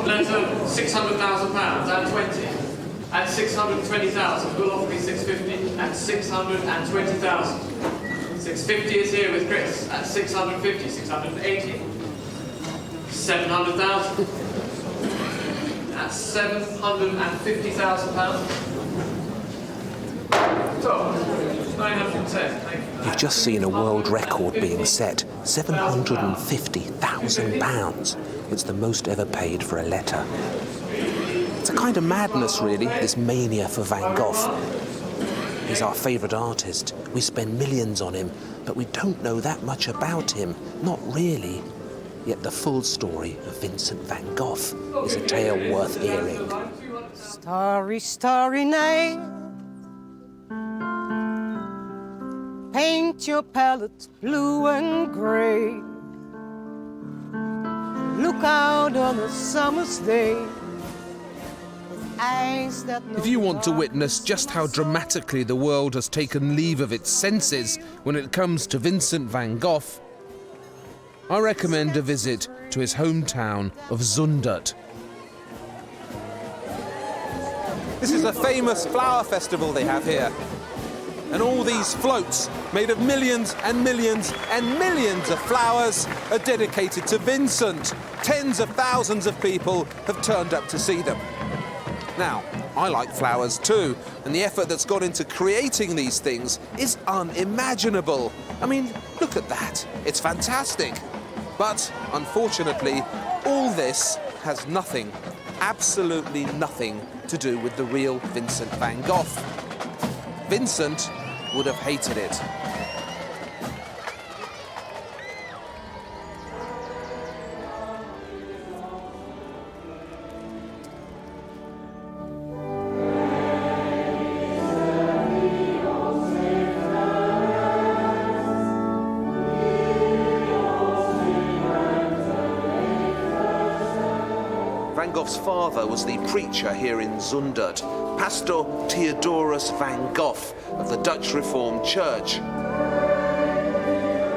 Letter £600,000 and 20. At 620,000, we'll offer me 650 at 620,000. 650 is here with Chris at 650, 680. 700,000. At £750,000. So, 910. Thank you. You've just seen a world record being set. £750,000. It's the most ever paid for a letter. It's a kind of madness, really, this mania for Van Gogh. He's our favourite artist. We spend millions on him, but we don't know that much about him. Not really. Yet the full story of Vincent van Gogh is a tale worth hearing. Starry, starry night. Paint your palette blue and grey. Look out on a summer's day. If you want to witness just how dramatically the world has taken leave of its senses when it comes to Vincent van Gogh, I recommend a visit to his hometown of Zundert. This is a famous flower festival they have here. And all these floats, made of millions and millions and millions of flowers, are dedicated to Vincent. Tens of thousands of people have turned up to see them. Now, I like flowers too, and the effort that's gone into creating these things is unimaginable. I mean, look at that. It's fantastic. But, unfortunately, all this has nothing, absolutely nothing, to do with the real Vincent van Gogh. Vincent would have hated it. Van Gogh's father was the preacher here in Zundert, Pastor Theodorus van Gogh of the Dutch Reformed Church.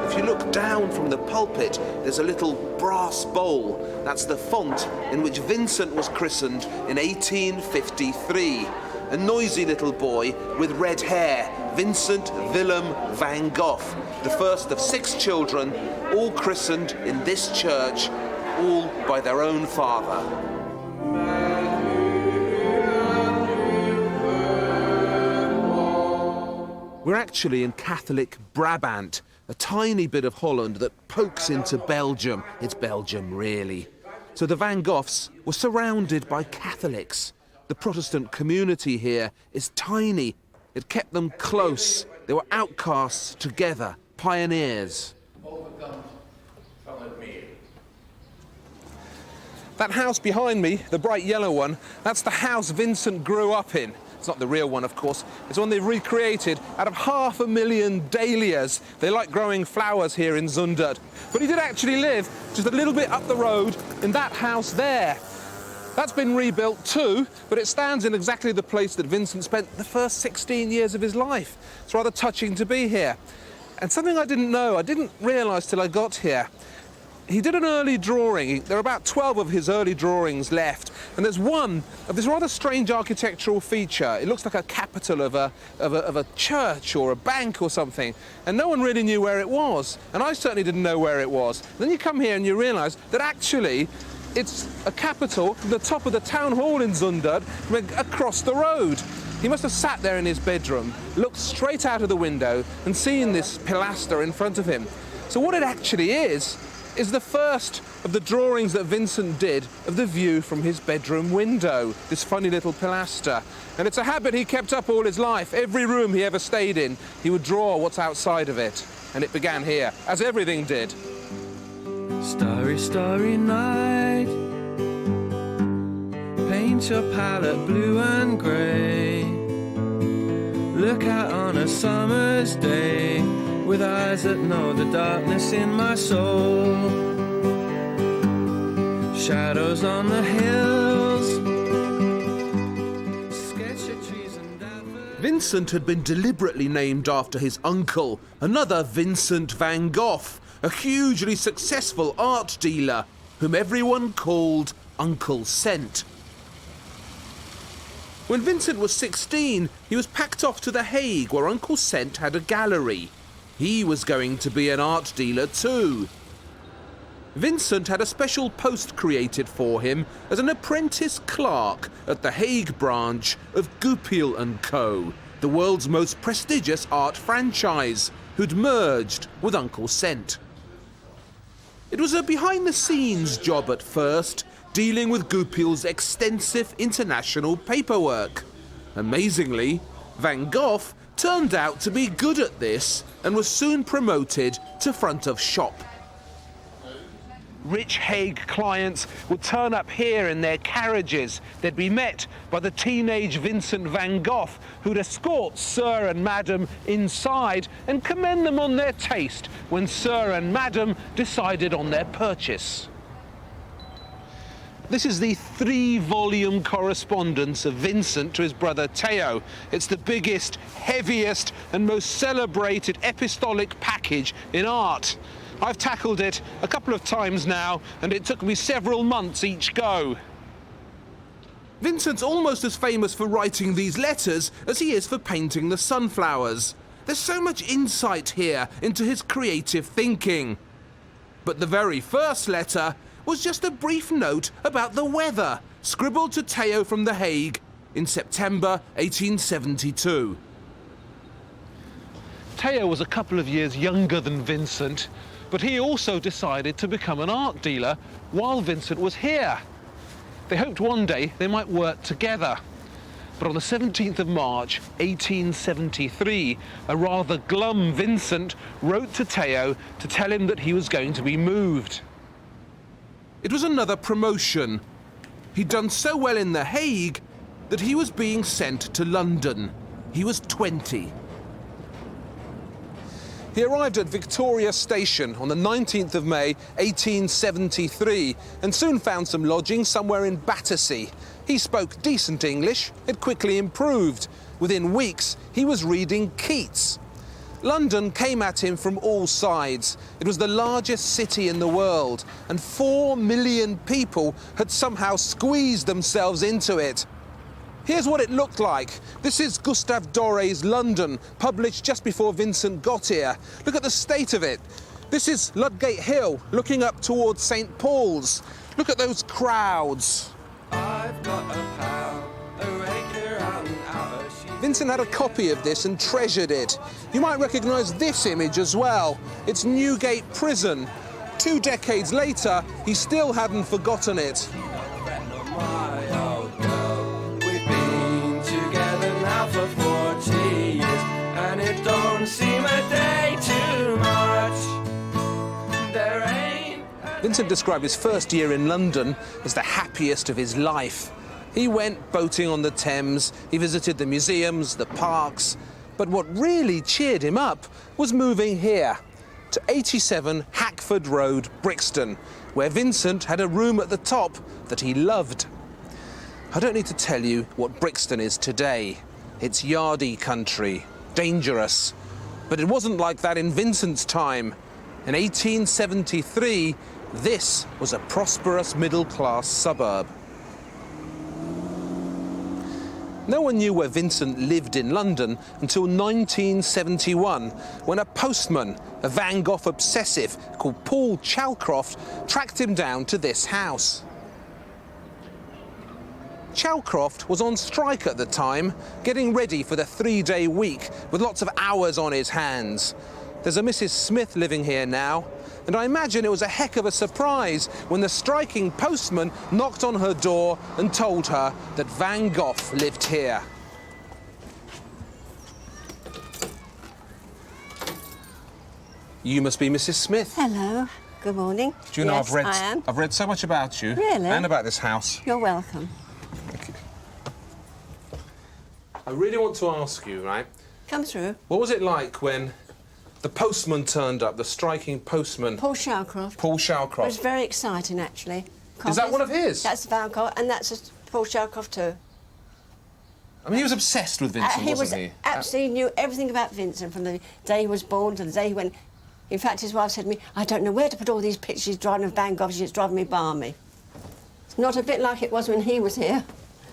If you look down from the pulpit, there's a little brass bowl. That's the font in which Vincent was christened in 1853. A noisy little boy with red hair, Vincent Willem van Gogh, the first of 6 children, all christened in this church, all by their own father. We're actually in Catholic Brabant, a tiny bit of Holland that pokes into Belgium. It's Belgium, really. So the Van Goghs were surrounded by Catholics. The Protestant community here is tiny. It kept them close. They were outcasts together, pioneers. That house behind me, the bright yellow one, that's the house Vincent grew up in. It's not the real one, of course. It's one they've recreated out of 500,000 dahlias. They like growing flowers here in Zundert. But he did actually live just a little bit up the road in that house there. That's been rebuilt too, but it stands in exactly the place that Vincent spent the first 16 years of his life. It's rather touching to be here. And something I didn't know, I didn't realise till I got here. He did an early drawing. There are about 12 of his early drawings left, and there's one of this rather strange architectural feature. It looks like a capital of a church or a bank or something, and no one really knew where it was, and I certainly didn't know where it was. And then you come here and you realise that actually it's a capital from the top of the town hall in Zundert across the road. He must have sat there in his bedroom, looked straight out of the window and seen this pilaster in front of him. So what it actually is the first of the drawings that Vincent did of the view from his bedroom window, this funny little pilaster. And it's a habit he kept up all his life. Every room he ever stayed in, he would draw what's outside of it. And it began here, as everything did. Starry, starry night. Paint your palette blue and grey. Look out on a summer's day, with eyes that know the darkness in my soul. Shadows on the hills. Sketch your trees and daffodils. Vincent had been deliberately named after his uncle, another Vincent van Gogh, a hugely successful art dealer, whom everyone called Uncle Sent. When Vincent was 16, he was packed off to The Hague, where Uncle Sent had a gallery. He was going to be an art dealer too. Vincent had a special post created for him as an apprentice clerk at the Hague branch of Goupil & Co., the world's most prestigious art franchise, who'd merged with Uncle Sent. It was a behind-the-scenes job at first, dealing with Goupil's extensive international paperwork. Amazingly, Van Gogh turned out to be good at this and was soon promoted to front of shop. Rich Hague clients would turn up here in their carriages. They'd be met by the teenage Vincent Van Gogh, who'd escort Sir and Madam inside and commend them on their taste when Sir and Madam decided on their purchase. This is the 3-volume correspondence of Vincent to his brother Theo. It's the biggest, heaviest and most celebrated epistolic package in art. I've tackled it a couple of times now, and it took me several months each go. Vincent's almost as famous for writing these letters as he is for painting the sunflowers. There's so much insight here into his creative thinking. But the very first letter was just a brief note about the weather, scribbled to Theo from The Hague in September 1872. Theo was a couple of years younger than Vincent, but he also decided to become an art dealer while Vincent was here. They hoped one day they might work together. But on the 17th of March, 1873, a rather glum Vincent wrote to Theo to tell him that he was going to be moved. It was another promotion. He'd done so well in The Hague that he was being sent to London. He was 20. He arrived at Victoria Station on the 19th of May, 1873, and soon found some lodging somewhere in Battersea. He spoke decent English. It quickly improved. Within weeks, he was reading Keats. London came at him from all sides. It was the largest city in the world, and 4 million people had somehow squeezed themselves into it. Here's what it looked like. This is Gustave Doré's London, published just before Vincent got here. Look at the state of it. This is Ludgate Hill, looking up towards St. Paul's. Look at those crowds. I've got a pal, a regular out and outer. Vincent had a copy of this and treasured it. You might recognise this image as well. It's Newgate Prison. 2 decades later, he still hadn't forgotten it. For 40 years, and it don't seem a day too much. There ain't. Vincent described his first year in London as the happiest of his life. He went boating on the Thames, he visited the museums, the parks, but what really cheered him up was moving here, to 87 Hackford Road, Brixton, where Vincent had a room at the top that he loved. I don't need to tell you what Brixton is today. It's yardie country, dangerous. But it wasn't like that in Vincent's time. In 1873, this was a prosperous middle-class suburb. No one knew where Vincent lived in London until 1971, when a postman, a Van Gogh obsessive called Paul Chalcroft, tracked him down to this house. Chalcroft was on strike at the time, getting ready for the 3-day week with lots of hours on his hands. There's a Mrs. Smith living here now, and I imagine it was a heck of a surprise when the striking postman knocked on her door and told her that Van Gogh lived here. You must be Mrs. Smith. Hello. Good morning. Do you know, yes, I am. I've read so much about you. Really? And about this house. You're welcome. Thank you. I really want to ask you, right? Come through. What was it like when the postman turned up, the striking postman? Paul Chalcroft. Paul It was Chalcroft. very exciting, actually. Is that one of his? That's Van Gogh, and that's Paul Chalcroft too. I mean, he was obsessed with Vincent, he wasn't he? absolutely knew everything about Vincent from the day he was born to the day he went. In fact, his wife said to me, I don't know where to put all these pictures he's driving of Van Gogh, it's driving me balmy. Not a bit like it was when he was here.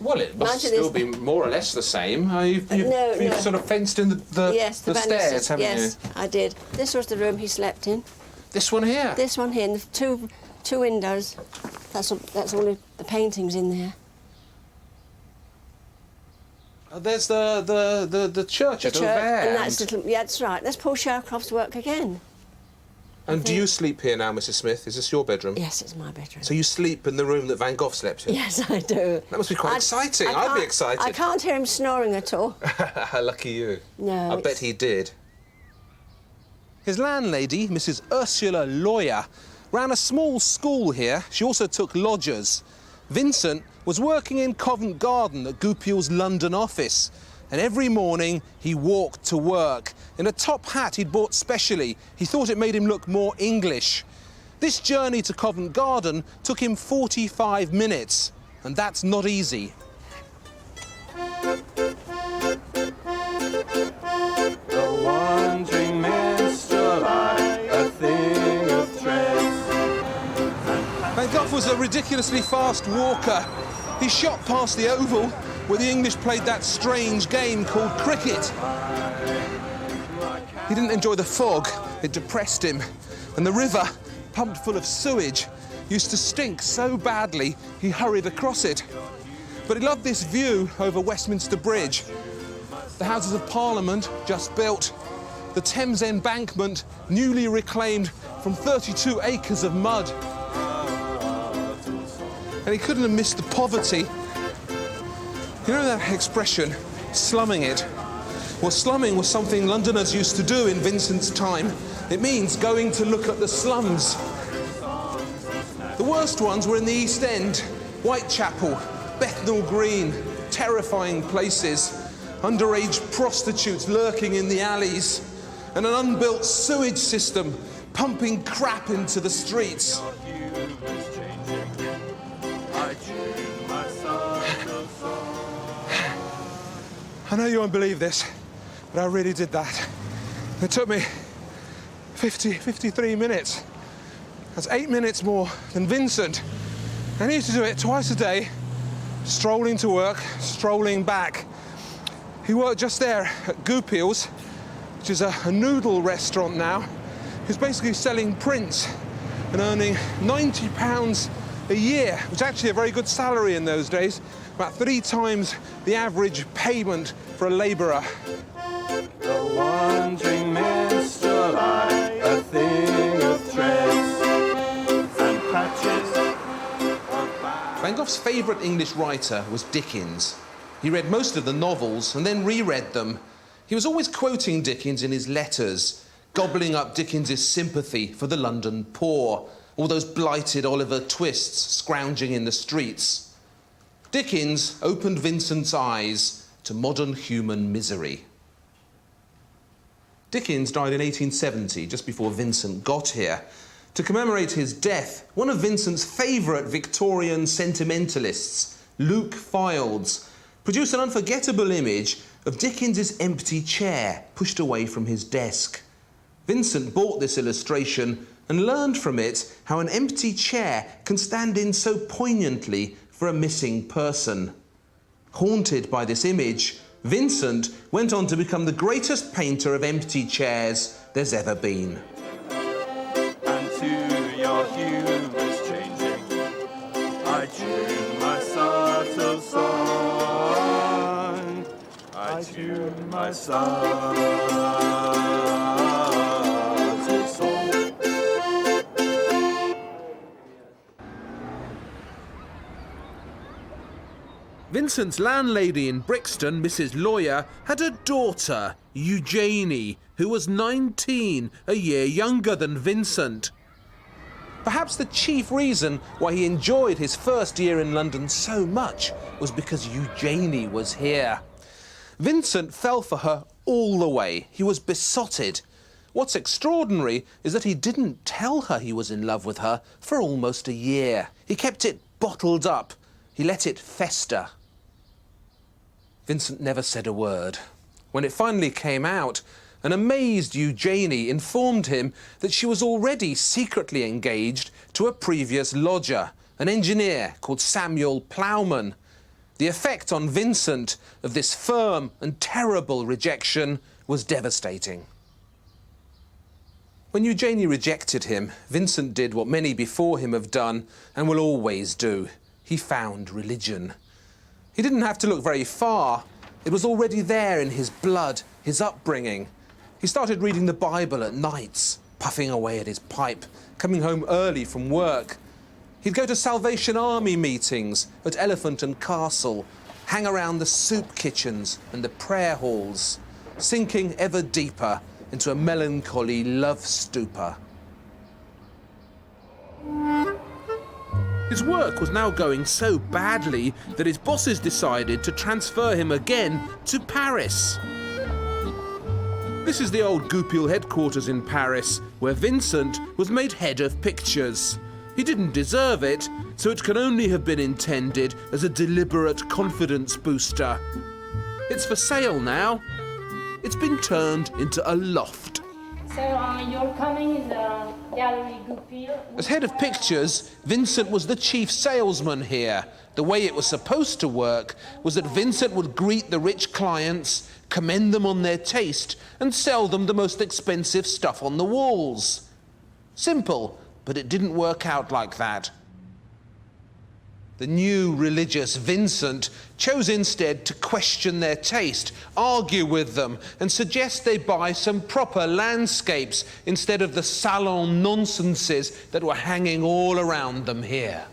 Well, it must Imagine still this- be more or less the same. You've No. sort of fenced in the Yes, stairs, banisters. haven't Yes, I did. This was the room he slept in. you? This one here? This one here, and the two windows. That's all the paintings in there. There's the church over Church, there. and that's right. That's Paul Sharcroft's work again. And do you sleep here now, Mrs. Smith? Is this your bedroom? Yes, it's my bedroom. So you sleep in the room that Van Gogh slept in? Yes, I do. That must be quite exciting. I'd be excited. I can't hear him snoring at all. Lucky you. No, I bet he did. His landlady, Mrs. Ursula Lawyer, ran a small school here. She also took lodgers. Vincent was working in Covent Garden at Goupil's London office, and every morning he walked to work in a top hat he'd bought specially. He thought it made him look more English. This journey to Covent Garden took him 45 minutes, and that's not easy. A wandering minstrel, a thing of threads. Van Gogh was a ridiculously fast walker. He shot past the Oval, where the English played that strange game called cricket. He didn't enjoy the fog, it depressed him. And the river, pumped full of sewage, used to stink so badly he hurried across it. But he loved this view over Westminster Bridge. The Houses of Parliament, just built. The Thames embankment, newly reclaimed from 32 acres of mud. And he couldn't have missed the poverty. You know that expression, slumming it? Well, slumming was something Londoners used to do in Vincent's time. It means going to look at the slums. The worst ones were in the East End, Whitechapel, Bethnal Green, terrifying places, underage prostitutes lurking in the alleys, and an unbuilt sewage system pumping crap into the streets. I know you won't believe this, but I really did that. It took me 53 minutes. That's 8 minutes more than Vincent. And he used to do it twice a day, strolling to work, strolling back. He worked just there at Goupil's, which is a noodle restaurant now. He's basically selling prints and earning £90 a year, which is actually a very good salary in those days, about 3 times the average payment for a labourer. A wandering minstrel, a thing of threads and patches. Van Gogh's favourite English writer was Dickens. He read most of the novels and then reread them. He was always quoting Dickens in his letters, gobbling up Dickens's sympathy for the London poor, all those blighted Oliver Twists scrounging in the streets. Dickens opened Vincent's eyes to modern human misery. Dickens died in 1870, just before Vincent got here. To commemorate his death, one of Vincent's favourite Victorian sentimentalists, Luke Fildes, produced an unforgettable image of Dickens's empty chair pushed away from his desk. Vincent bought this illustration and learned from it how an empty chair can stand in so poignantly for a missing person. Haunted by this image, Vincent went on to become the greatest painter of empty chairs there's ever been. And to your humours changing, I tune my subtle song. I tune my subtle song. Vincent's landlady in Brixton, Mrs. Lawyer, had a daughter, Eugenie, who was 19, a year younger than Vincent. Perhaps the chief reason why he enjoyed his first year in London so much was because Eugenie was here. Vincent fell for her all the way. He was besotted. What's extraordinary is that he didn't tell her he was in love with her for almost a year. He kept it bottled up. He let it fester. Vincent never said a word. When it finally came out, an amazed Eugenie informed him that she was already secretly engaged to a previous lodger, an engineer called Samuel Ploughman. The effect on Vincent of this firm and terrible rejection was devastating. When Eugenie rejected him, Vincent did what many before him have done and will always do. He found religion. He didn't have to look very far. It was already there in his blood, his upbringing. He started reading the Bible at nights, puffing away at his pipe, coming home early from work. He'd go to Salvation Army meetings at Elephant and Castle, hang around the soup kitchens and the prayer halls, sinking ever deeper into a melancholy love stupor. His work was now going so badly that his bosses decided to transfer him again to Paris. This is the old Goupil headquarters in Paris, where Vincent was made head of pictures. He didn't deserve it, so it can only have been intended as a deliberate confidence booster. It's for sale now. It's been turned into a loft. So you're coming in the Gallery Goupil. As head of pictures, Vincent was the chief salesman here. The way it was supposed to work was that Vincent would greet the rich clients, commend them on their taste, and sell them the most expensive stuff on the walls. Simple, but it didn't work out like that. The new religious Vincent chose instead to question their taste, argue with them, and suggest they buy some proper landscapes instead of the salon nonsenses that were hanging all around them here.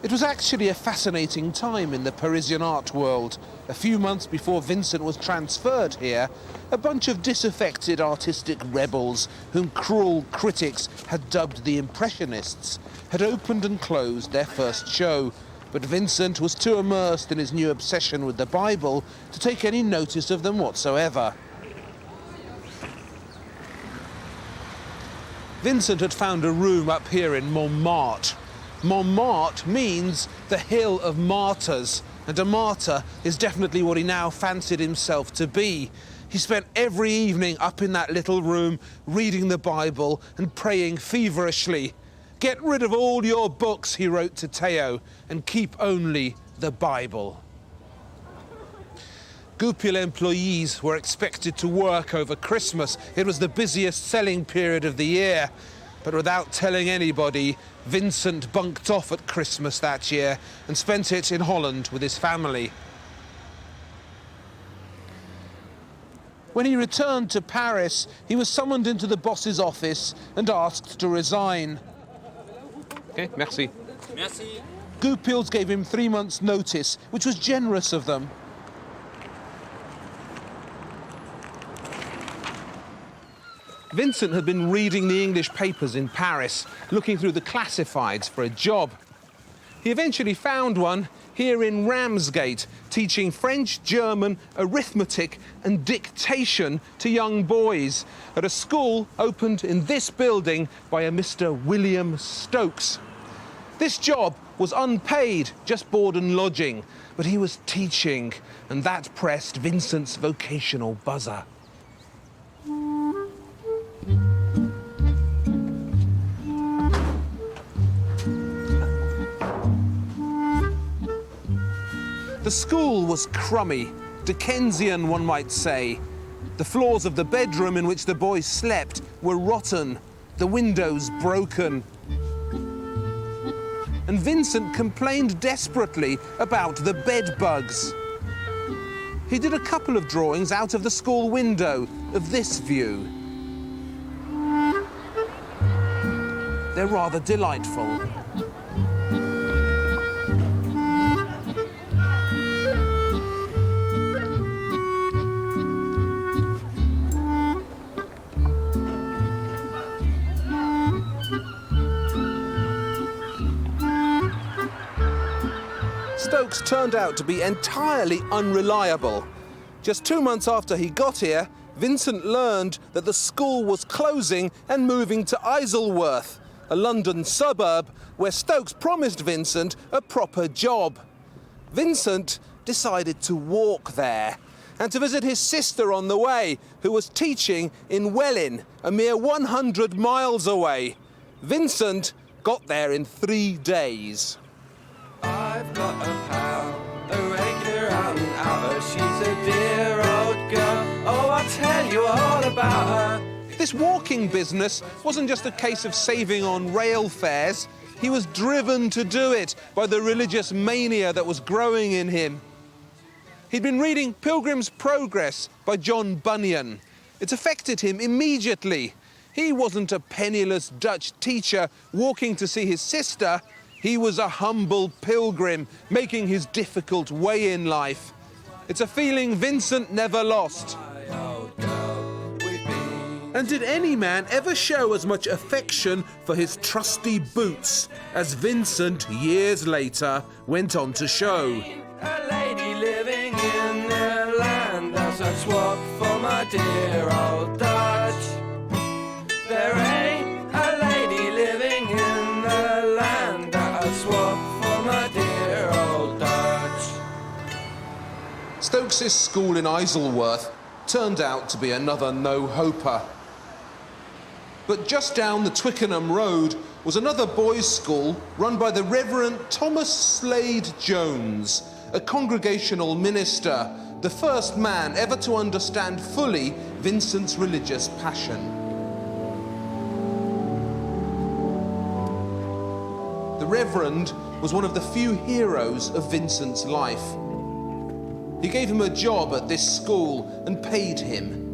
It was actually a fascinating time in the Parisian art world. A few months before Vincent was transferred here, a bunch of disaffected artistic rebels, whom cruel critics had dubbed the Impressionists, had opened and closed their first show. But Vincent was too immersed in his new obsession with the Bible to take any notice of them whatsoever. Vincent had found a room up here in Montmartre. Montmartre means the Hill of Martyrs, and a martyr is definitely what he now fancied himself to be. He spent every evening up in that little room, reading the Bible and praying feverishly. "Get rid of all your books," he wrote to Theo, "and keep only the Bible." Goupil employees were expected to work over Christmas. It was the busiest selling period of the year. But without telling anybody, Vincent bunked off at Christmas that year and spent it in Holland with his family. When he returned to Paris, he was summoned into the boss's office and asked to resign. Okay, merci. Merci. Goupils gave him 3 months' notice, which was generous of them. Vincent had been reading the English papers in Paris, looking through the classifieds for a job. He eventually found one here in Ramsgate, teaching French, German, arithmetic and dictation to young boys at a school opened in this building by a Mr. William Stokes. This job was unpaid, just board and lodging, but he was teaching, and that pressed Vincent's vocational buzzer. The school was crummy, Dickensian, one might say. The floors of the bedroom in which the boys slept were rotten, the windows broken. And Vincent complained desperately about the bed bugs. He did a couple of drawings out of the school window of this view. They're rather delightful. Stokes turned out to be entirely unreliable. Just 2 months after he got here, Vincent learned that the school was closing and moving to Isleworth, a London suburb where Stokes promised Vincent a proper job. Vincent decided to walk there, and to visit his sister on the way, who was teaching in Welwyn, a mere 100 miles away. Vincent got there in 3 days. I've got a pal, a regular out and outer. She's a dear old girl. Oh, I'll tell you all about her. This walking business wasn't just a case of saving on rail fares. He was driven to do it by the religious mania that was growing in him. He'd been reading Pilgrim's Progress by John Bunyan. It affected him immediately. He wasn't a penniless Dutch teacher walking to see his sister. He was a humble pilgrim making his difficult way in life. It's a feeling Vincent never lost. And did any man ever show as much affection for his trusty boots as Vincent, years later, went on to show? A lady living in the land as I swap for my dear old Dutch. There ain't a lady living in the land that I swap for my dear old Dutch. Stokes's school in Isleworth turned out to be another no-hoper. But just down the Twickenham Road was another boys' school run by the Reverend Thomas Slade Jones, a congregational minister, the first man ever to understand fully Vincent's religious passion. The Reverend was one of the few heroes of Vincent's life. He gave him a job at this school and paid him.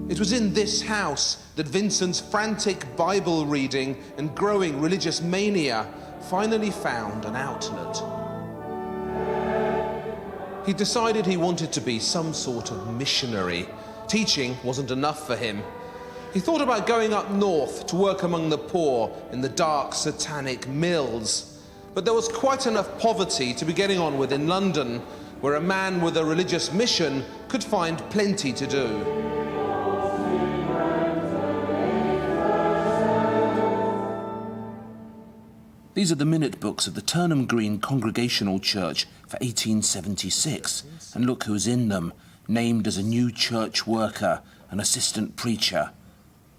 It was in this house that Vincent's frantic Bible reading and growing religious mania finally found an outlet. He decided he wanted to be some sort of missionary. Teaching wasn't enough for him. He thought about going up north to work among the poor in the dark satanic mills. But there was quite enough poverty to be getting on with in London, where a man with a religious mission could find plenty to do. These are the minute books of the Turnham Green Congregational Church for 1876. And look who's in them, named as a new church worker, an assistant preacher,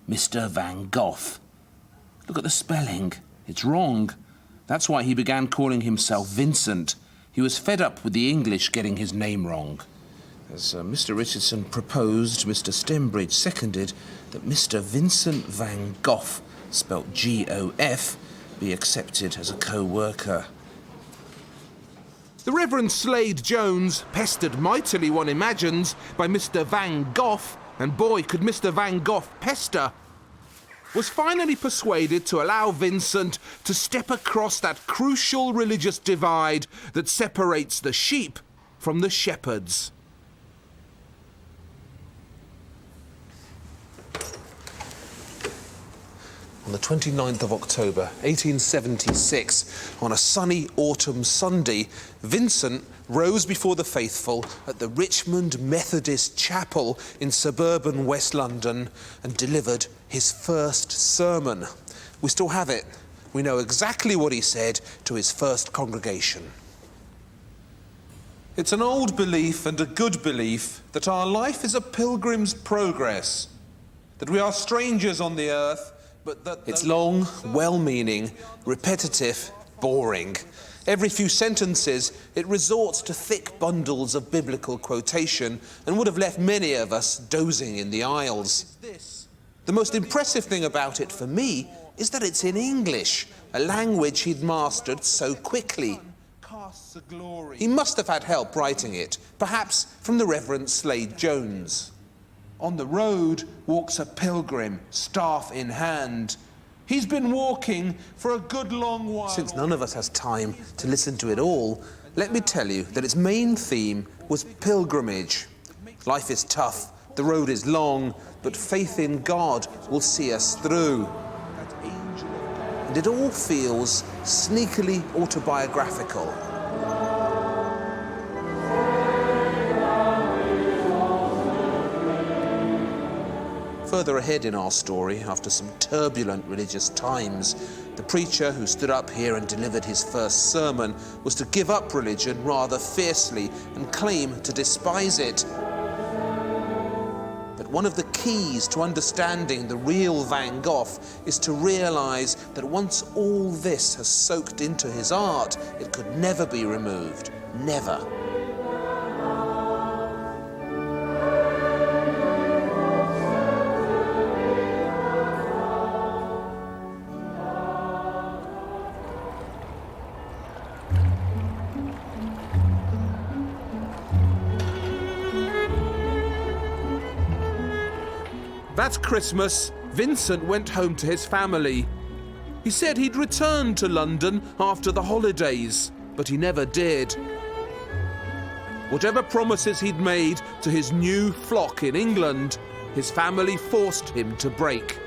Mr. Van Gogh. Look at the spelling. It's wrong. That's why he began calling himself Vincent. He was fed up with the English getting his name wrong. As Mr. Richardson proposed, Mr. Stembridge seconded that Mr. Vincent Van Gogh, spelt G-O-F, be accepted as a co-worker. The Reverend Slade Jones, pestered mightily, one imagines, by Mr. Van Gogh, and boy could Mr. Van Gogh pester, was finally persuaded to allow Vincent to step across that crucial religious divide that separates the sheep from the shepherds. On the 29th of October, 1876, on a sunny autumn Sunday, Vincent rose before the faithful at the Richmond Methodist Chapel in suburban West London and delivered his first sermon. We still have it. We know exactly what he said to his first congregation. It's an old belief and a good belief that our life is a pilgrim's progress, that we are strangers on the earth, but that it's long, well-meaning, repetitive, boring. Every few sentences, it resorts to thick bundles of biblical quotation and would have left many of us dozing in the aisles. The most impressive thing about it for me is that it's in English, a language he'd mastered so quickly. He must have had help writing it, perhaps from the Reverend Slade Jones. On the road walks a pilgrim, staff in hand. He's been walking for a good long while. Since none of us has time to listen to it all, let me tell you that its main theme was pilgrimage. Life is tough, the road is long, but faith in God will see us through. And it all feels sneakily autobiographical. Further ahead in our story, after some turbulent religious times, The preacher who stood up here and delivered his first sermon was to give up religion rather fiercely and claim to despise it. But one of the keys to understanding the real Van Gogh is to realise that once all this has soaked into his art, it could never be removed. Never. That Christmas, Vincent went home to his family. He said he'd return to London after the holidays, but he never did. Whatever promises he'd made to his new flock in England, his family forced him to break.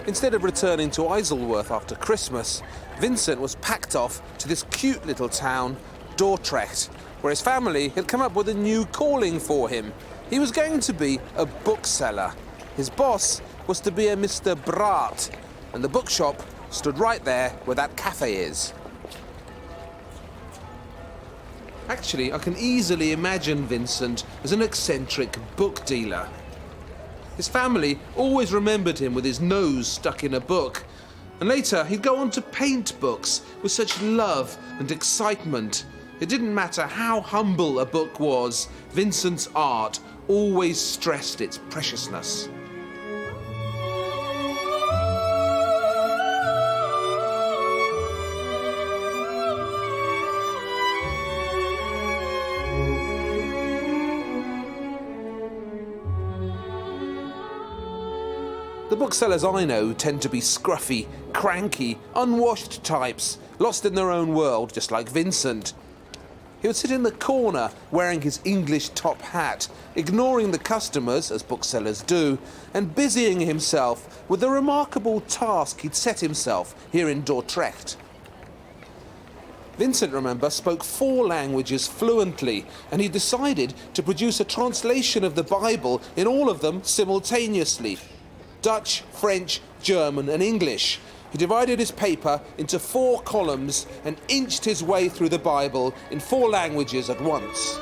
Instead of returning to Isleworth after Christmas, Vincent was packed off to this cute little town, Dordrecht, where his family had come up with a new calling for him. He was going to be a bookseller. His boss was to be a Mr. Braat, and the bookshop stood right there where that cafe is. Actually, I can easily imagine Vincent as an eccentric book dealer. His family always remembered him with his nose stuck in a book, and later he'd go on to paint books with such love and excitement. It didn't matter how humble a book was, Vincent's art always stressed its preciousness. The booksellers I know tend to be scruffy, cranky, unwashed types, lost in their own world, just like Vincent. He would sit in the corner wearing his English top hat, ignoring the customers, as booksellers do, and busying himself with the remarkable task he'd set himself here in Dordrecht. Vincent, remember, spoke 4 languages fluently, and he decided to produce a translation of the Bible in all of them simultaneously: Dutch, French, German and English. He divided his paper into 4 columns and inched his way through the Bible in 4 languages at once.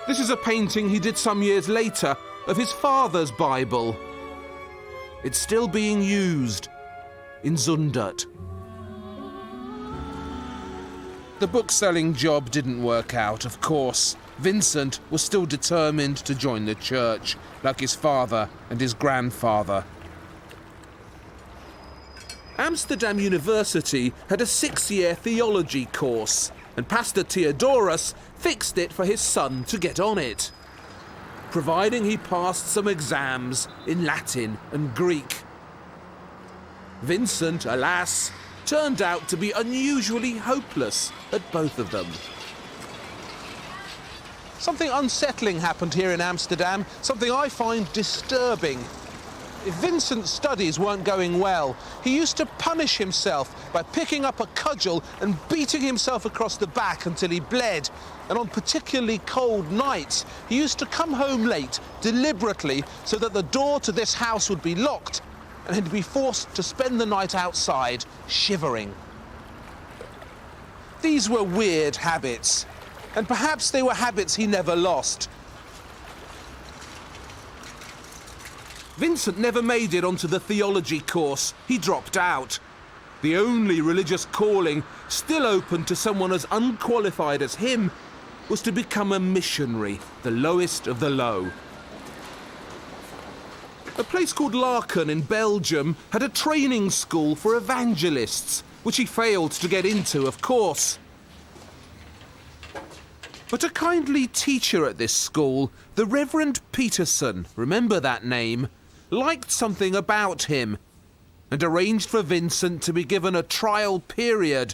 This is a painting he did some years later of his father's Bible. It's still being used in Zundert. The book-selling job didn't work out, of course. Vincent was still determined to join the church, like his father and his grandfather. Amsterdam University had a 6-year theology course, and Pastor Theodorus fixed it for his son to get on it, providing he passed some exams in Latin and Greek. Vincent, alas, turned out to be unusually hopeless at both of them. Something unsettling happened here in Amsterdam, something I find disturbing. If Vincent's studies weren't going well, he used to punish himself by picking up a cudgel and beating himself across the back until he bled. And on particularly cold nights, he used to come home late, deliberately, so that the door to this house would be locked, and he'd be forced to spend the night outside, shivering. These were weird habits, and perhaps they were habits he never lost. Vincent never made it onto the theology course. He dropped out. The only religious calling still open to someone as unqualified as him was to become a missionary, the lowest of the low. A place called Laken in Belgium had a training school for evangelists, which he failed to get into, of course. But a kindly teacher at this school, the Reverend Peterson, remember that name, liked something about him and arranged for Vincent to be given a trial period,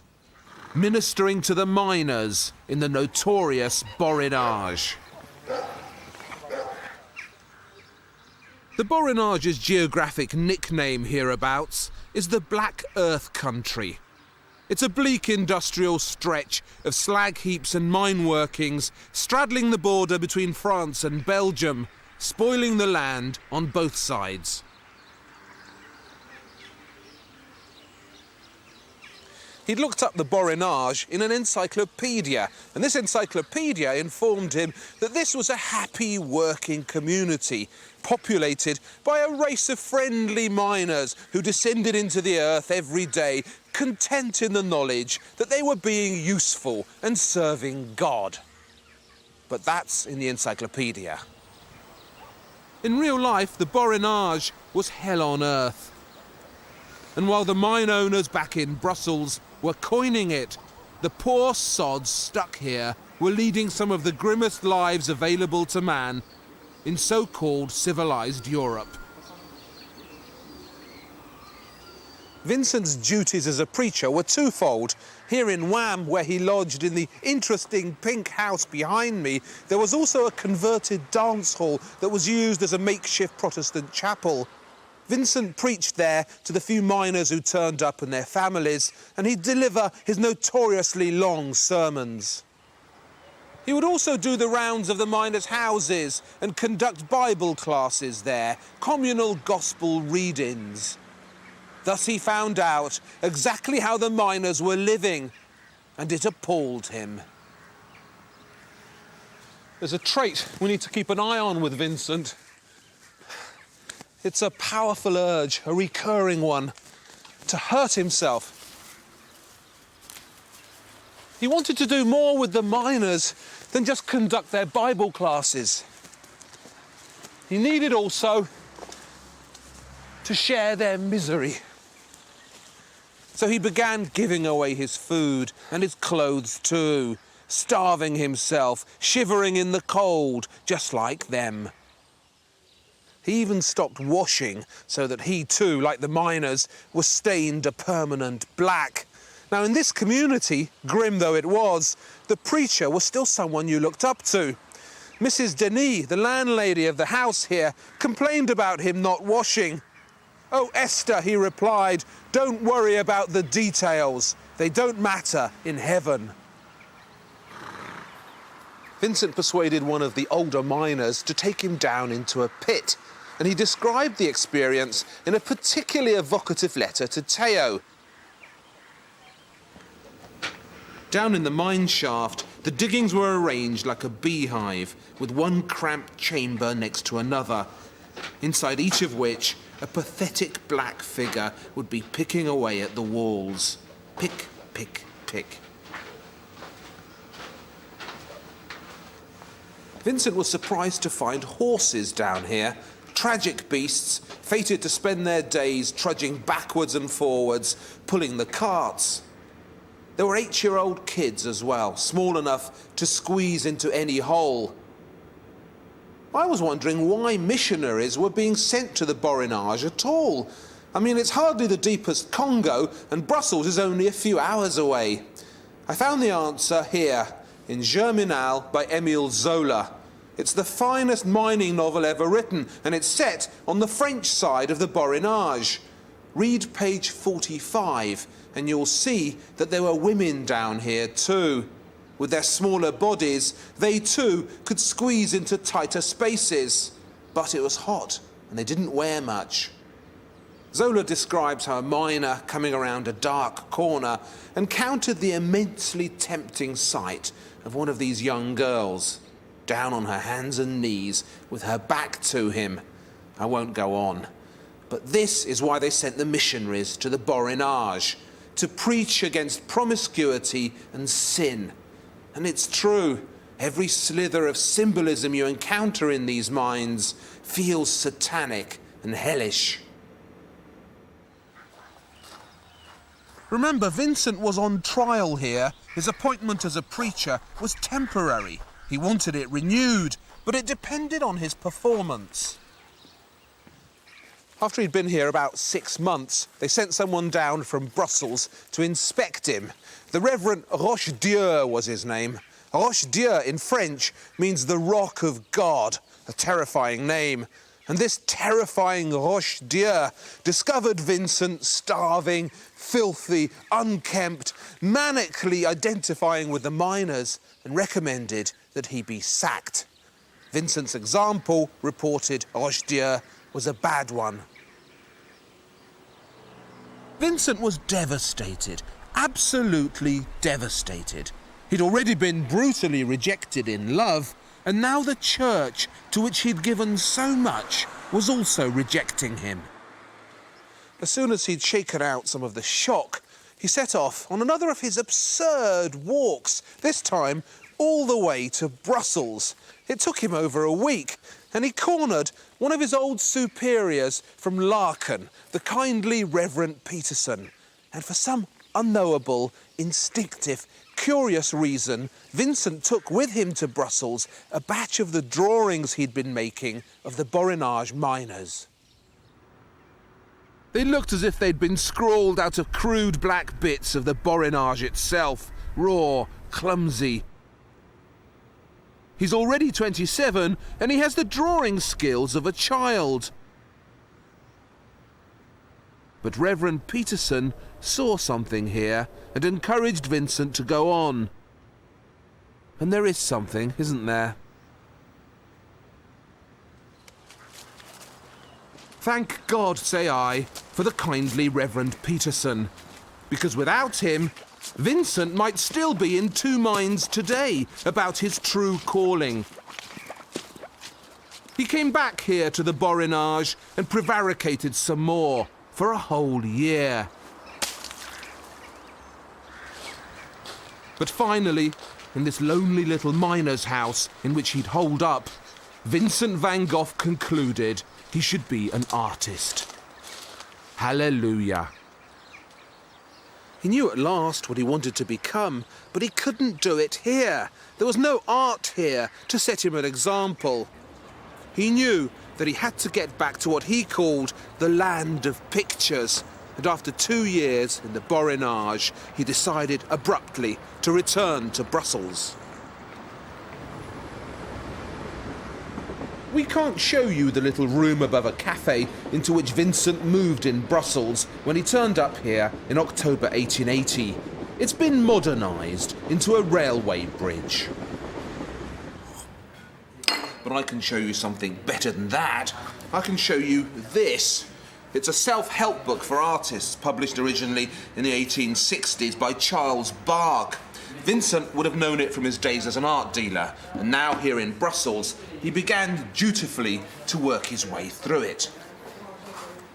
ministering to the miners in the notorious Borinage. The Borinage's geographic nickname hereabouts is the Black Earth Country. It's a bleak industrial stretch of slag heaps and mine workings straddling the border between France and Belgium, spoiling the land on both sides. He'd looked up the Borinage in an encyclopedia, and this encyclopedia informed him that this was a happy working community, populated by a race of friendly miners who descended into the earth every day, content in the knowledge that they were being useful and serving God. But that's in the encyclopedia. In real life, the Borinage was hell on earth. And while the mine owners back in Brussels were coining it, the poor sods stuck here were leading some of the grimmest lives available to man in so-called civilized Europe. Vincent's duties as a preacher were twofold. Here in Wham, where he lodged in the interesting pink house behind me, there was also a converted dance hall that was used as a makeshift Protestant chapel. Vincent preached there to the few miners who turned up and their families, and he'd deliver his notoriously long sermons. He would also do the rounds of the miners' houses and conduct Bible classes there, communal gospel read-ins. Thus he found out exactly how the miners were living, and it appalled him. There's a trait we need to keep an eye on with Vincent. It's a powerful urge, a recurring one, to hurt himself. He wanted to do more with the miners than just conduct their Bible classes. He needed also to share their misery. So he began giving away his food and his clothes too, starving himself, shivering in the cold, just like them. He even stopped washing so that he too, like the miners, was stained a permanent black. Now, in this community, grim though it was, the preacher was still someone you looked up to. Mrs. Denis, the landlady of the house here, complained about him not washing. "Oh, Esther," he replied, "don't worry about the details. They don't matter in heaven." Vincent persuaded one of the older miners to take him down into a pit, and he described the experience in a particularly evocative letter to Theo. Down in the mine shaft, the diggings were arranged like a beehive, with one cramped chamber next to another, inside each of which a pathetic black figure would be picking away at the walls. Pick, pick, pick. Vincent was surprised to find horses down here, tragic beasts fated to spend their days trudging backwards and forwards, pulling the carts. There were 8-year-old kids as well, small enough to squeeze into any hole. I was wondering why missionaries were being sent to the Borinage at all. I mean, it's hardly the deepest Congo, and Brussels is only a few hours away. I found the answer here, in Germinal by Émile Zola. It's the finest mining novel ever written, and it's set on the French side of the Borinage. Read page 45, and you'll see that there were women down here too. With their smaller bodies, they too could squeeze into tighter spaces. But it was hot, and they didn't wear much. Zola describes how a miner, coming around a dark corner, encountered the immensely tempting sight of one of these young girls, down on her hands and knees, with her back to him. I won't go on. But this is why they sent the missionaries to the Borinage, to preach against promiscuity and sin. And it's true, every slither of symbolism you encounter in these mines feels satanic and hellish. Remember, Vincent was on trial here. His appointment as a preacher was temporary. He wanted it renewed, but it depended on his performance. After he'd been here about 6 months, they sent someone down from Brussels to inspect him. The Reverend Roche-Dieu was his name. Roche-Dieu in French means the rock of God, a terrifying name. And this terrifying Roche-Dieu discovered Vincent starving, filthy, unkempt, manically identifying with the miners, and recommended that he be sacked. Vincent's example, reported Roche-Dieu, was a bad one. Vincent was devastated, absolutely devastated. He'd already been brutally rejected in love, and now the church, to which he'd given so much, was also rejecting him. As soon as he'd shaken out some of the shock, he set off on another of his absurd walks, this time all the way to Brussels. It took him over a week, and he cornered one of his old superiors from Laeken, the kindly Reverend Peterson. And for some unknowable, instinctive, curious reason, Vincent took with him to Brussels a batch of the drawings he'd been making of the Borinage miners. They looked as if they'd been scrawled out of crude black bits of the Borinage itself, raw, clumsy. He's already 27, and he has the drawing skills of a child. But Reverend Peterson saw something here and encouraged Vincent to go on. And there is something, isn't there? Thank God, say I, for the kindly Reverend Peterson, because without him, Vincent might still be in two minds today about his true calling. He came back here to the Borinage and prevaricated some more for a whole year. But finally, in this lonely little miner's house in which he'd holed up, Vincent Van Gogh concluded he should be an artist. Hallelujah. He knew at last what he wanted to become, but he couldn't do it here. There was no art here to set him an example. He knew that he had to get back to what he called the land of pictures, and after 2 years in the Borinage, he decided abruptly to return to Brussels. We can't show you the little room above a cafe into which Vincent moved in Brussels when he turned up here in October 1880. It's been modernised into a railway bridge. But I can show you something better than that. I can show you this. It's a self-help book for artists, published originally in the 1860s by Charles Bargue. Vincent would have known it from his days as an art dealer, and now here in Brussels, he began dutifully to work his way through it.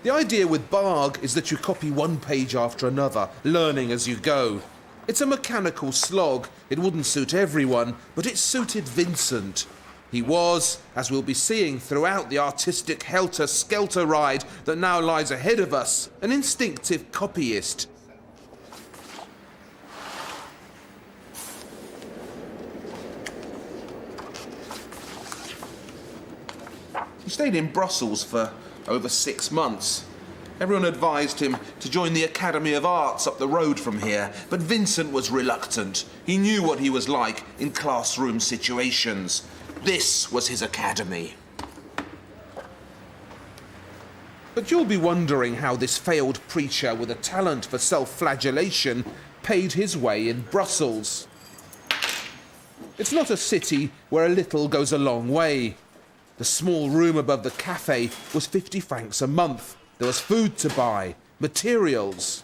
The idea with Bargue is that you copy one page after another, learning as you go. It's a mechanical slog. It wouldn't suit everyone, but it suited Vincent. He was, as we'll be seeing throughout the artistic helter-skelter ride that now lies ahead of us, an instinctive copyist. He stayed in Brussels for over 6 months. Everyone advised him to join the Academy of Arts up the road from here, but Vincent was reluctant. He knew what he was like in classroom situations. This was his academy. But you'll be wondering how this failed preacher with a talent for self-flagellation paid his way in Brussels. It's not a city where a little goes a long way. The small room above the cafe was 50 francs a month. There was food to buy, materials.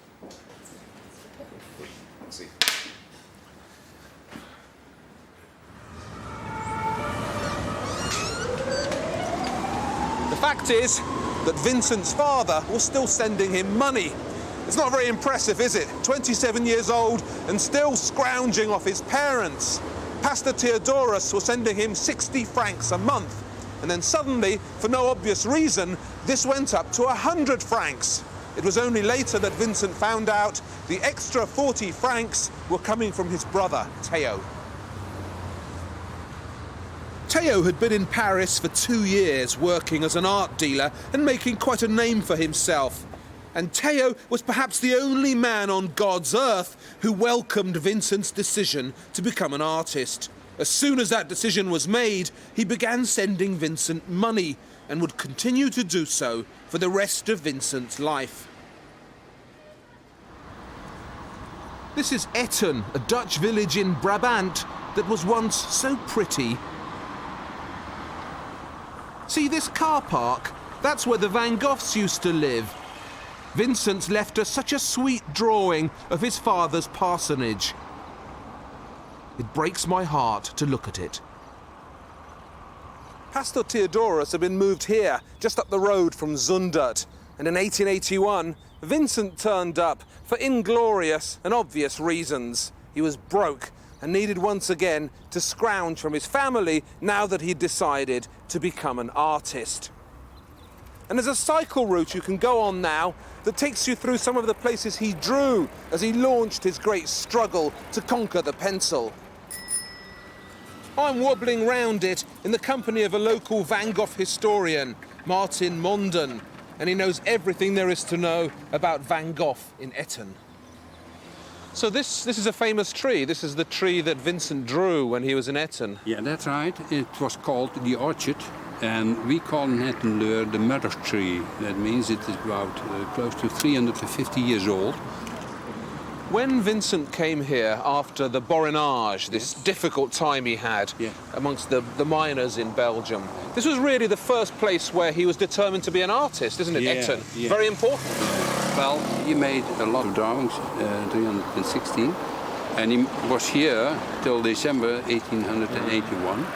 The fact is that Vincent's father was still sending him money. It's not very impressive, is it? 27 years old and still scrounging off his parents. Pastor Theodorus was sending him 60 francs a month. And then suddenly, for no obvious reason, this went up to 100 francs. It was only later that Vincent found out the extra 40 francs were coming from his brother, Theo. Theo had been in Paris for 2 years, working as an art dealer and making quite a name for himself. And Theo was perhaps the only man on God's earth who welcomed Vincent's decision to become an artist. As soon as that decision was made, he began sending Vincent money and would continue to do so for the rest of Vincent's life. This is Etten, a Dutch village in Brabant that was once so pretty. See this car park? That's where the Van Goghs used to live. Vincent's left us such a sweet drawing of his father's parsonage. It breaks my heart to look at it. Pastor Theodorus had been moved here, just up the road from Zundert, and in 1881, Vincent turned up for inglorious and obvious reasons. He was broke and needed once again to scrounge from his family now that he'd decided to become an artist. And there's a cycle route you can go on now that takes you through some of the places he drew as he launched his great struggle to conquer the pencil. I'm wobbling round it in the company of a local Van Gogh historian, Martin Monden, and he knows everything there is to know about Van Gogh in Etten. So this is a famous tree. This is the tree that Vincent drew when he was in Etten. Yeah, that's right. It was called the orchard, and we call in Etten the mother tree. That means it is about close to 350 years old. When Vincent came here after the Borinage, this difficult time he had amongst the miners in Belgium, this was really the first place where he was determined to be an artist, isn't it, Etten? Yeah. Very important. Well, he made a lot of drawings, 316, and he was here till December 1881.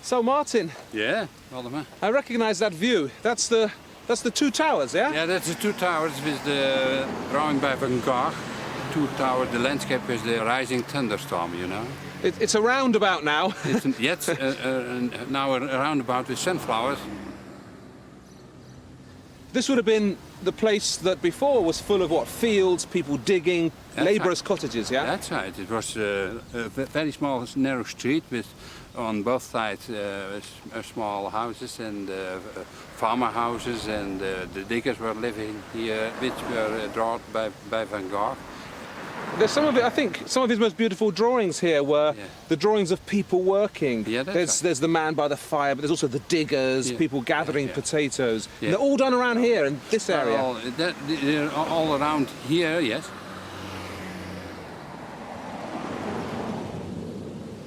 So, Martin. Yeah, Waldemar. I recognise that view. That's the two towers, yeah? Yeah, that's the two towers with the drawing by Van Gogh. Two towers, the landscape is the rising thunderstorm, you know. It's a roundabout now. It's now a roundabout with sunflowers. This would have been the place that before was full of what? Fields, people digging, labourers' cottages, yeah? That's right. It was a very small, narrow street with on both sides small houses and farmer houses, and the diggers were living here, which were drawn by Van Gogh. There's some of it, I think, some of his most beautiful drawings here were the drawings of people working. Yeah, there's the man by the fire, but there's also the diggers, people gathering potatoes. Yeah. They're all done around here in this area. Well, they're all around here, yes.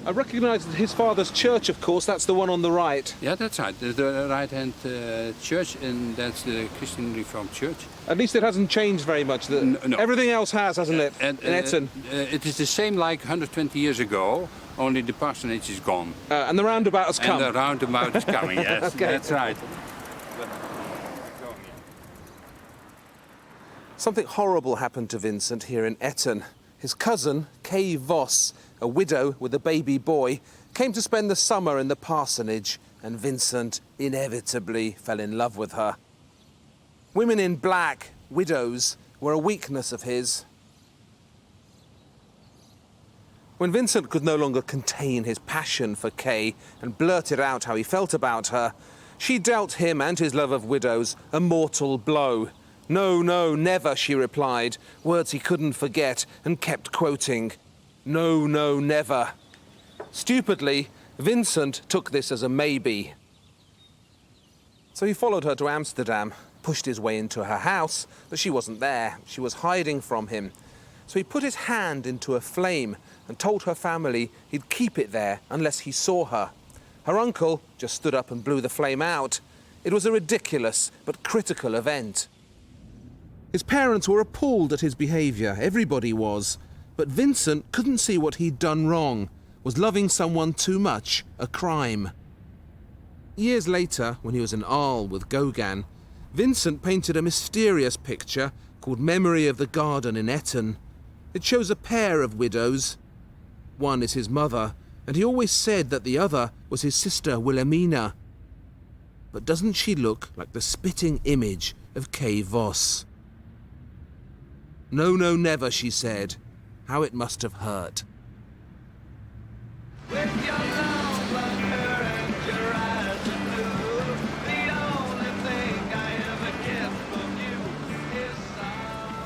I recognise his father's church, of course. That's the one on the right. Yeah, that's right. The right-hand church, and that's the Christian Reformed Church. At least it hasn't changed very much. No. Everything else has, hasn't it, in Etten? It is the same like 120 years ago, only the parsonage is gone. And the roundabout has come. And the roundabout is coming, yes. Okay. That's right. Something horrible happened to Vincent here in Etten. His cousin, Kay Voss, a widow with a baby boy, came to spend the summer in the parsonage, and Vincent inevitably fell in love with her. Women in black, widows, were a weakness of his. When Vincent could no longer contain his passion for Kay and blurted out how he felt about her, she dealt him and his love of widows a mortal blow. "No, no, never," she replied, words he couldn't forget, and kept quoting. "No, no, never." Stupidly, Vincent took this as a maybe. So he followed her to Amsterdam, pushed his way into her house, but she wasn't there. She was hiding from him. So he put his hand into a flame and told her family he'd keep it there unless he saw her. Her uncle just stood up and blew the flame out. It was a ridiculous but critical event. His parents were appalled at his behaviour, everybody was. But Vincent couldn't see what he'd done wrong. Was loving someone too much a crime? Years later, when he was in Arles with Gauguin, Vincent painted a mysterious picture called Memory of the Garden in Etten. It shows a pair of widows. One is his mother, and he always said that the other was his sister Wilhelmina. But doesn't she look like the spitting image of Kay Voss? "No, no, never," she said. How it must have hurt.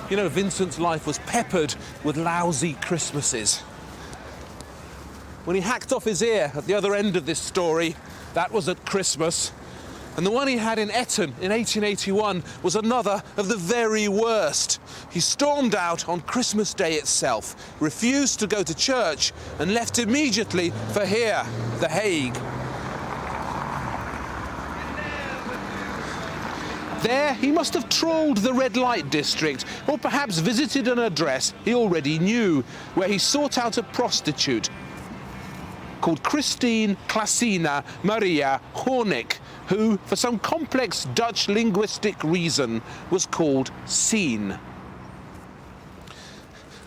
You know, Vincent's life was peppered with lousy Christmases. When he hacked off his ear at the other end of this story, that was at Christmas. And the one he had in Etten in 1881 was another of the very worst. He stormed out on Christmas Day itself, refused to go to church, and left immediately for here, The Hague. There, he must have trawled the red light district, or perhaps visited an address he already knew, where he sought out a prostitute called Christine Klasina Maria Hornick, who, for some complex Dutch linguistic reason, was called Sien.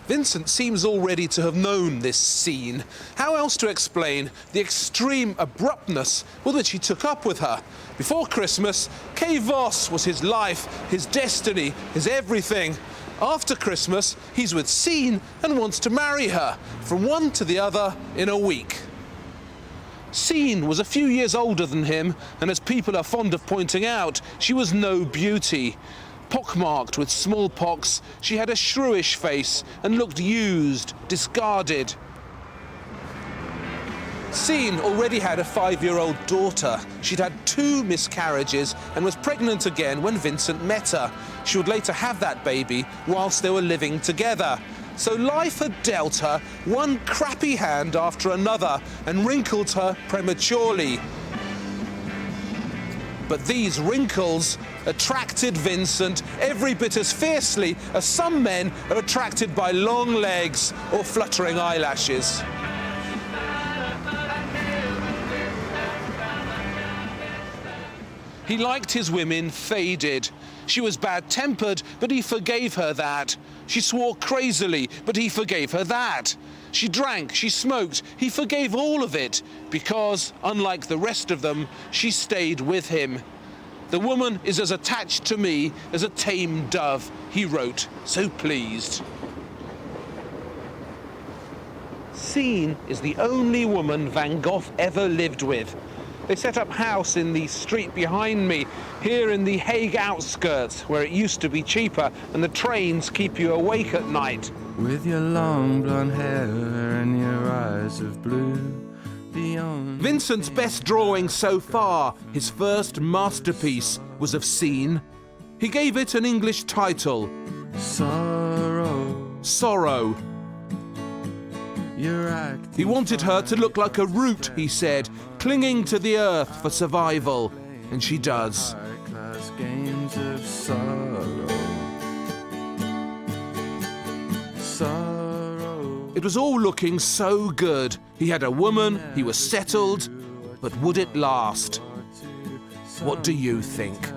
Vincent seems already to have known this scene. How else to explain the extreme abruptness with which he took up with her? Before Christmas, Kay Voss was his life, his destiny, his everything. After Christmas, he's with Sien and wants to marry her, from one to the other in a week. Sien was a few years older than him, and as people are fond of pointing out, she was no beauty. Pockmarked with smallpox, she had a shrewish face and looked used, discarded. Sien already had a 5-year-old daughter. She'd had 2 miscarriages and was pregnant again when Vincent met her. She would later have that baby whilst they were living together. So life had dealt her one crappy hand after another and wrinkled her prematurely. But these wrinkles attracted Vincent every bit as fiercely as some men are attracted by long legs or fluttering eyelashes. He liked his women faded. She was bad-tempered, but he forgave her that. She swore crazily, but he forgave her that. She drank, she smoked, he forgave all of it, because, unlike the rest of them, she stayed with him. The woman is as attached to me as a tame dove, he wrote, so pleased. Sien is the only woman Van Gogh ever lived with. They set up house in the street behind me, here in the Hague outskirts, where it used to be cheaper and the trains keep you awake at night. With your long blonde hair and your eyes of blue, beyond... Vincent's best drawing so far, his first masterpiece, was of Sien. He gave it an English title. Sorrow. Sorrow. He wanted her to look like a root, he said, clinging to the earth for survival. And she does. Games of sorrow. Sorrow. It was all looking so good. He had a woman, he was settled, but would it last? What do you think?